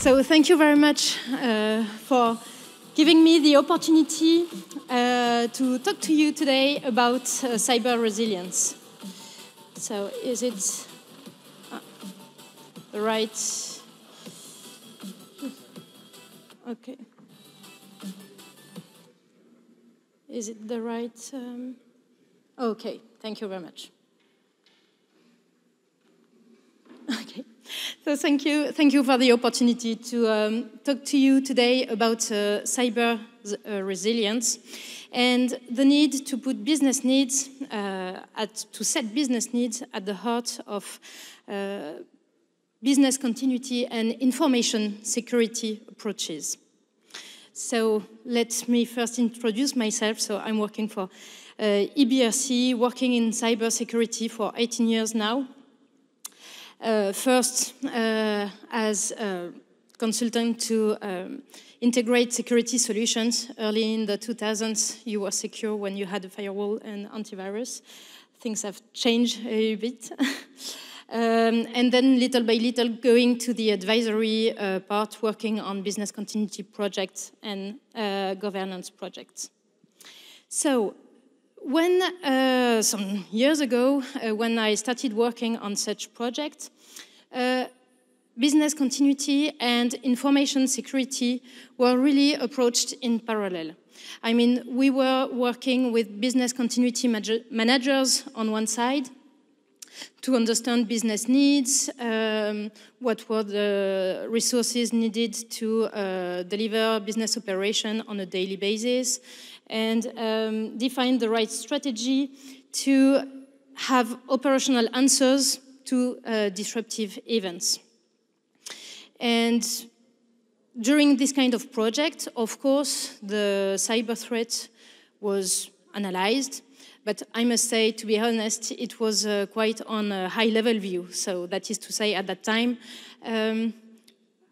So thank you very much for giving me the opportunity to talk to you today about cyber resilience. So is it the right? Okay. Is it the right? Okay, thank you very much. Okay, so thank you for the opportunity to talk to you today about cyber resilience and the need to put business needs, to set business needs at the heart of business continuity and information security approaches. So let me first introduce myself. So I'm working for EBRC, working in cybersecurity for 18 years now. First, as a consultant to integrate security solutions. Early in the 2000s, you were secure when you had a firewall and antivirus. Things have changed a bit. And then little by little going to the advisory part, working on business continuity projects and governance projects. So when, some years ago, when I started working on such projects, business continuity and information security were really approached in parallel. I mean, we were working with business continuity managers on one side to understand business needs, what were the resources needed to deliver business operation on a daily basis, and define the right strategy to have operational answers to disruptive events. And during this kind of project, of course, the cyber threat was analyzed, but I must say, to be honest, it was quite on a high-level view. So that is to say, at that time,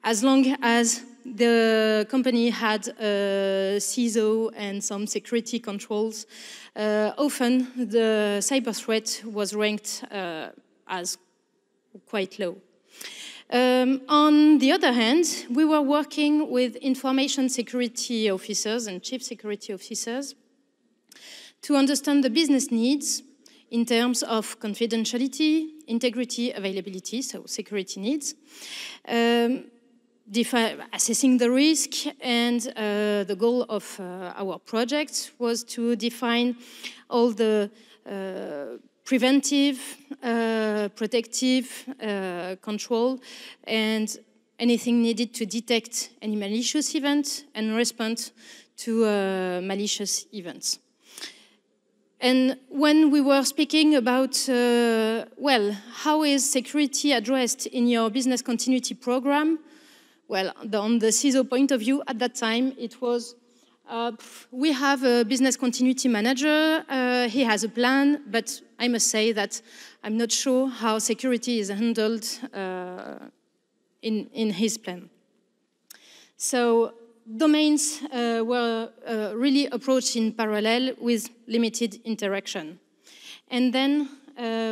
as long as the company had a CISO and some security controls, often the cyber threat was ranked as quite low. On the other hand, we were working with information security officers and chief security officers to understand the business needs in terms of confidentiality, integrity, availability, so security needs, assessing the risk, and the goal of our project was to define all the preventive, protective control, and anything needed to detect any malicious event and respond to malicious events. And when we were speaking about, well, how is security addressed in your business continuity program? Well, on the CISO point of view, at that time, it was, we have a business continuity manager, he has a plan, but I must say that I'm not sure how security is handled in his plan. So domains were really approached in parallel with limited interaction. And then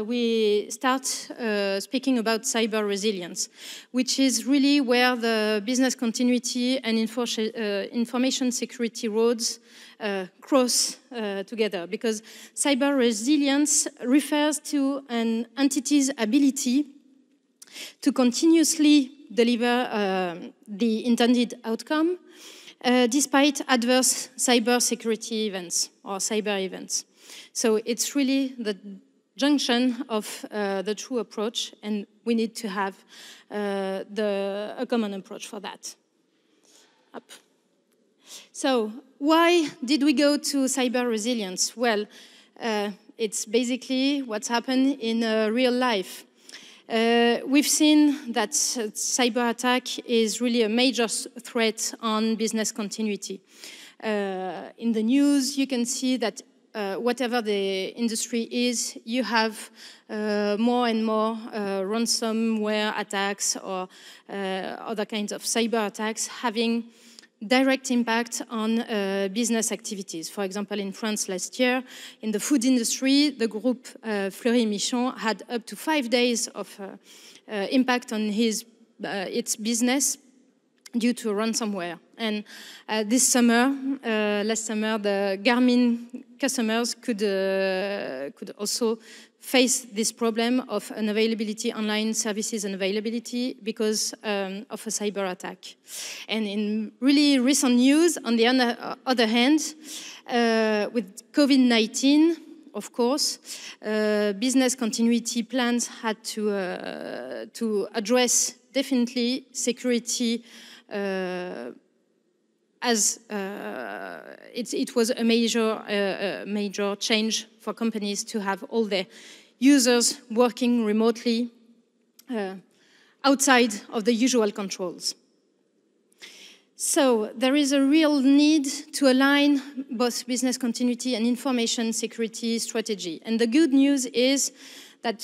we start speaking about cyber resilience, which is really where the business continuity and information security roads cross together, because cyber resilience refers to an entity's ability to continuously deliver the intended outcome despite adverse cyber security events or cyber events. So it's really the junction of the true approach, and we need to have a common approach for that. Up. So why did we go to cyber resilience? Well, it's basically what's happened in real life. We've seen that cyber attack is really a major threat on business continuity. In the news, you can see that whatever the industry is, you have more and more ransomware attacks or other kinds of cyber attacks having direct impact on business activities. For example, in France last year, in the food industry, the group Fleury Michon had up to 5 days of impact on its business due to ransomware. And this summer, last summer, the Garmin customers could also face this problem of unavailability, online services unavailability because of a cyber attack. And in really recent news, on the other hand, with COVID-19, of course, business continuity plans had to address definitely security as it was a major change for companies to have all their users working remotely outside of the usual controls. So there is a real need to align both business continuity and information security strategy. And the good news is that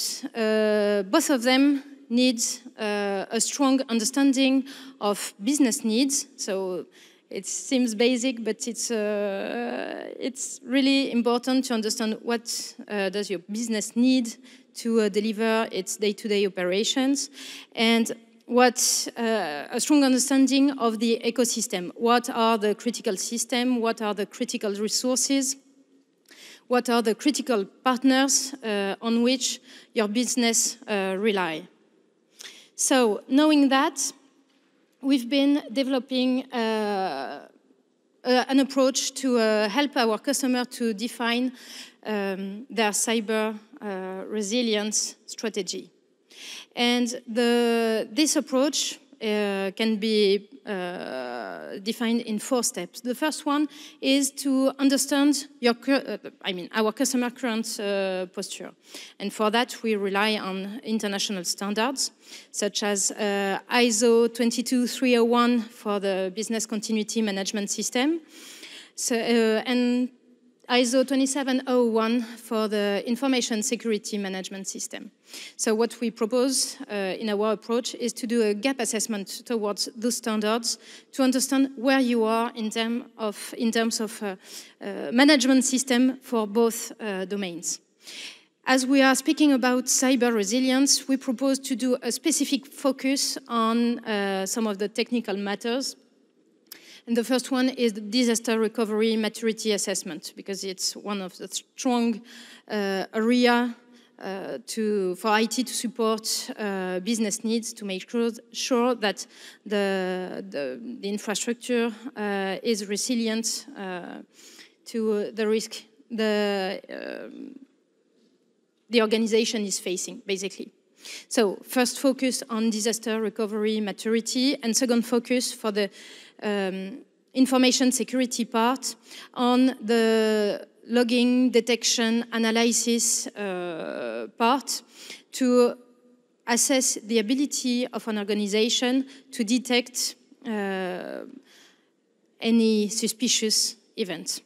both of them need a strong understanding of business needs. So it seems basic, but it's really important to understand what does your business need to deliver its day-to-day operations, and what a strong understanding of the ecosystem. What are the critical systems? What are the critical resources? What are the critical partners on which your business rely? So knowing that, we've been developing an approach to help our customer to define their cyber resilience strategy. And this approach can be defined in 4 steps. The first one is to understand our customer current posture. And for that, we rely on international standards, such as ISO 22301 for the business continuity management system, and ISO 27001 for the information security management system. So what we propose in our approach is to do a gap assessment towards those standards to understand where you are in terms of management system for both domains. As we are speaking about cyber resilience, we propose to do a specific focus on some of the technical matters. And the first one is the disaster recovery maturity assessment, because it's one of the strong area for IT to support business needs to make sure that the infrastructure is resilient to the risk the organization is facing, basically. So first focus on disaster recovery maturity, and second focus for the information security part on the logging, detection, analysis part to assess the ability of an organization to detect any suspicious event.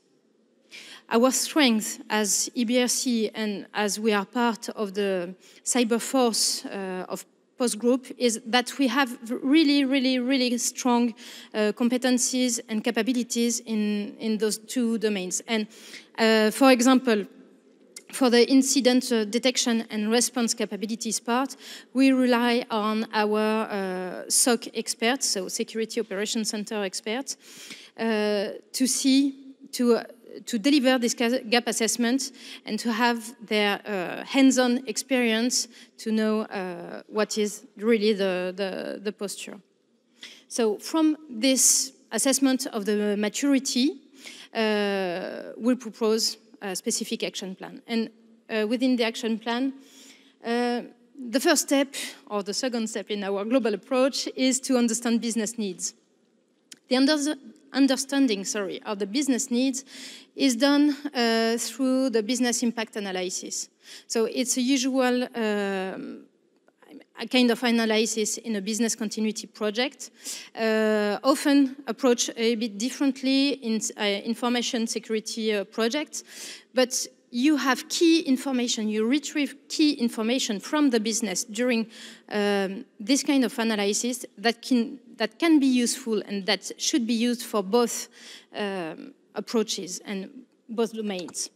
Our strength as EBRC and as we are part of the cyber force of Postgroup is that we have really strong competencies and capabilities in those 2 domains. And for example, for the incident detection and response capabilities part, we rely on our SOC experts, so Security Operations Center experts, to deliver this gap assessment and to have their hands-on experience to know what is really the posture. So from this assessment of the maturity, we'll propose a specific action plan. And within the action plan, the first step, or the second step in our global approach, is to understand business needs. The understanding of the business needs is done through the business impact analysis. So it's a usual a kind of analysis in a business continuity project, often approached a bit differently in information security projects, but you have key information, you retrieve key information from the business during this kind of analysis that can be useful and that should be used for both approaches and both domains.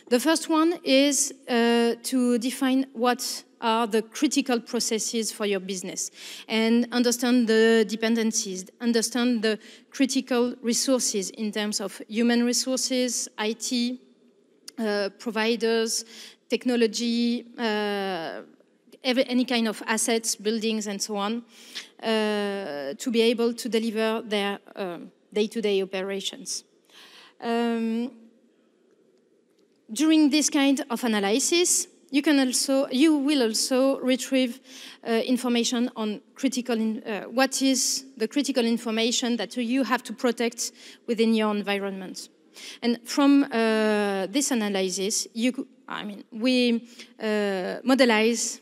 The first one is to define what are the critical processes for your business and understand the dependencies, understand the critical resources in terms of human resources, IT, providers, technology, any kind of assets, buildings, and so on, to be able to deliver their day-to-day operations. During this kind of analysis, you will also retrieve information on what is the critical information that you have to protect within your environment. And from this analysis, we modelize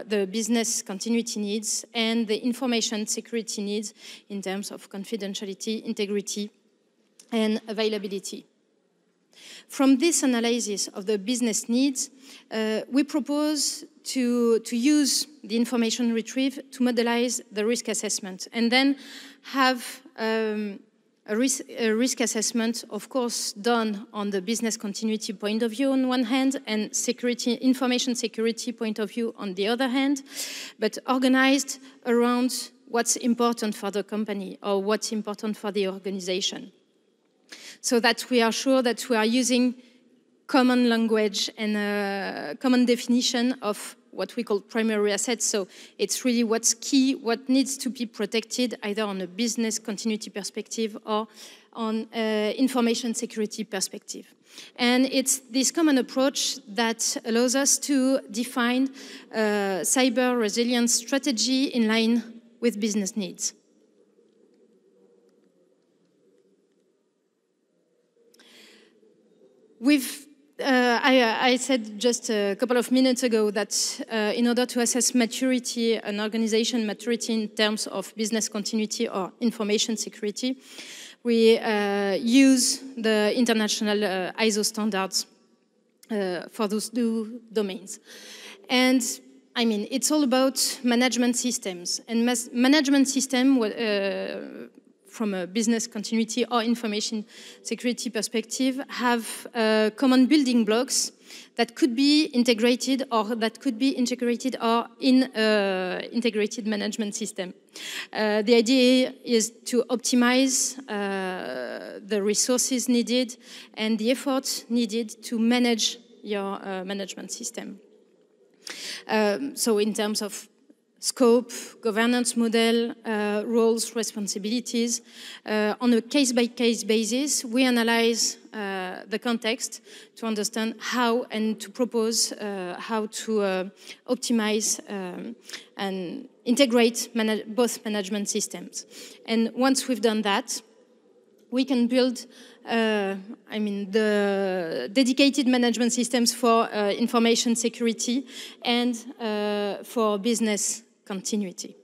the business continuity needs and the information security needs in terms of confidentiality, integrity, and availability. From this analysis of the business needs, we propose to use the information retrieved to modelize the risk assessment and then have a risk assessment, of course, done on the business continuity point of view on one hand and information security point of view on the other hand, but organized around what's important for the company or what's important for the organization, so that we are sure that we are using common language and a common definition of what we call primary assets. So it's really what's key, what needs to be protected, either on a business continuity perspective or on information security perspective. And it's this common approach that allows us to define a cyber resilience strategy in line with business needs. I said just a couple of minutes ago that in order to assess maturity, an organization maturity in terms of business continuity or information security, we use the international ISO standards for those two domains. And I mean, it's all about management systems. And management system, from a business continuity or information security perspective, have common building blocks that could be integrated or in integrated management system. The idea is to optimize the resources needed and the effort needed to manage your management system. So in terms of scope, governance model, roles, responsibilities. On a case-by-case basis, we analyze the context to understand how and to propose how to optimize and integrate both management systems. And once we've done that, we can build the dedicated management systems for information security and for business continuity.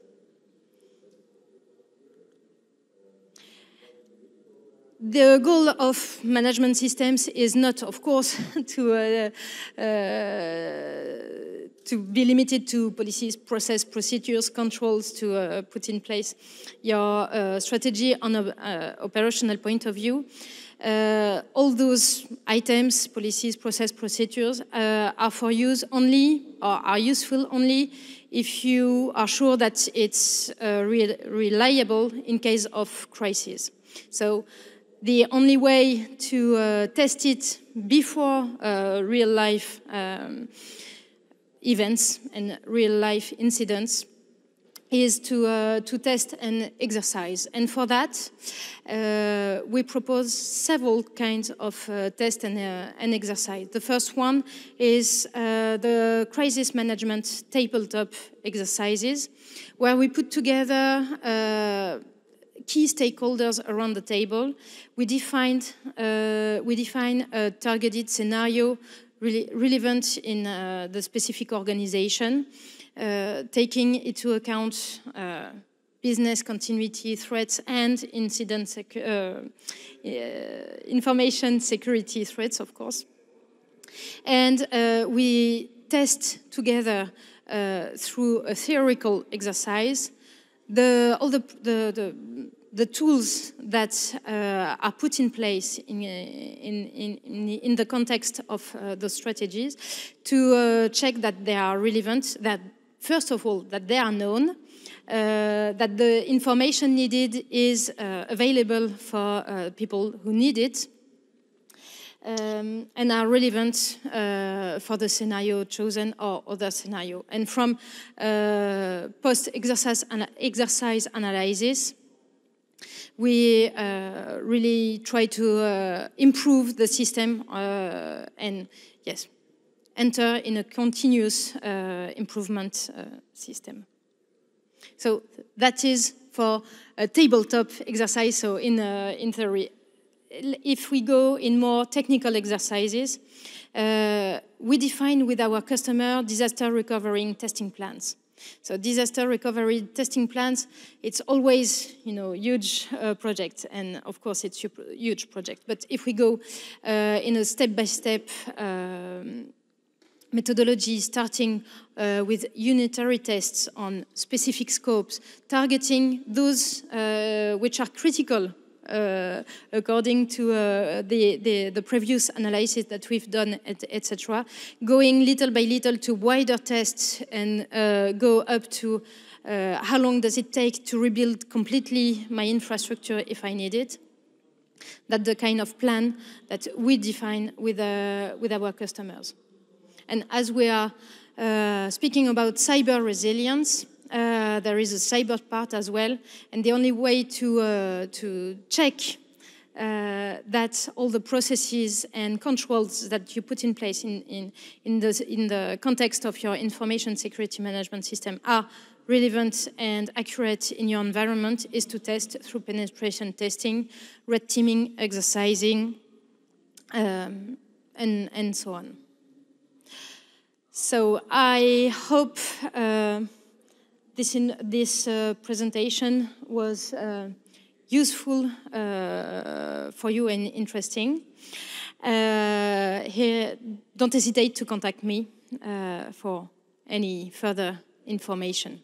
The goal of management systems is not, of course, to be limited to policies, process, procedures, controls to put in place your strategy on an operational point of view. All those items, policies, process, procedures, are for use only, or are useful only if you are sure that it's reliable in case of crisis. So the only way to test it before real-life events and real-life incidents is to test and exercise. And for that, we propose several kinds of tests and exercise. The first one is the crisis management tabletop exercises, where we put together key stakeholders around the table. We define a targeted scenario really relevant in the specific organization, taking into account business continuity threats and information security threats, of course. And we test together through a theoretical exercise all the the tools that are put in place in the context of those strategies to check that they are relevant, that first of all, that they are known, that the information needed is available for people who need it, and are relevant for the scenario chosen or other scenario. And from post-exercise analysis, we really try to improve the system and, yes, enter in a continuous improvement system. So that is for a tabletop exercise, so in theory. If we go in more technical exercises, we define with our customer disaster recovery testing plans. So disaster recovery testing plans, it's always, huge project, and of course it's a huge project. But if we go in a step-by-step methodology, starting with unitary tests on specific scopes, targeting those which are critical according to the previous analysis that we've done, etc., going little by little to wider tests and go up to how long does it take to rebuild completely my infrastructure if I need it. That's the kind of plan that we define with our customers. And as we are speaking about cyber resilience, there is a cyber part as well, and the only way to check that all the processes and controls that you put in place in the context of your information security management system are relevant and accurate in your environment is to test through penetration testing, red teaming, exercising, and so on. So I hope this presentation was useful for you and interesting. Here, don't hesitate to contact me for any further information.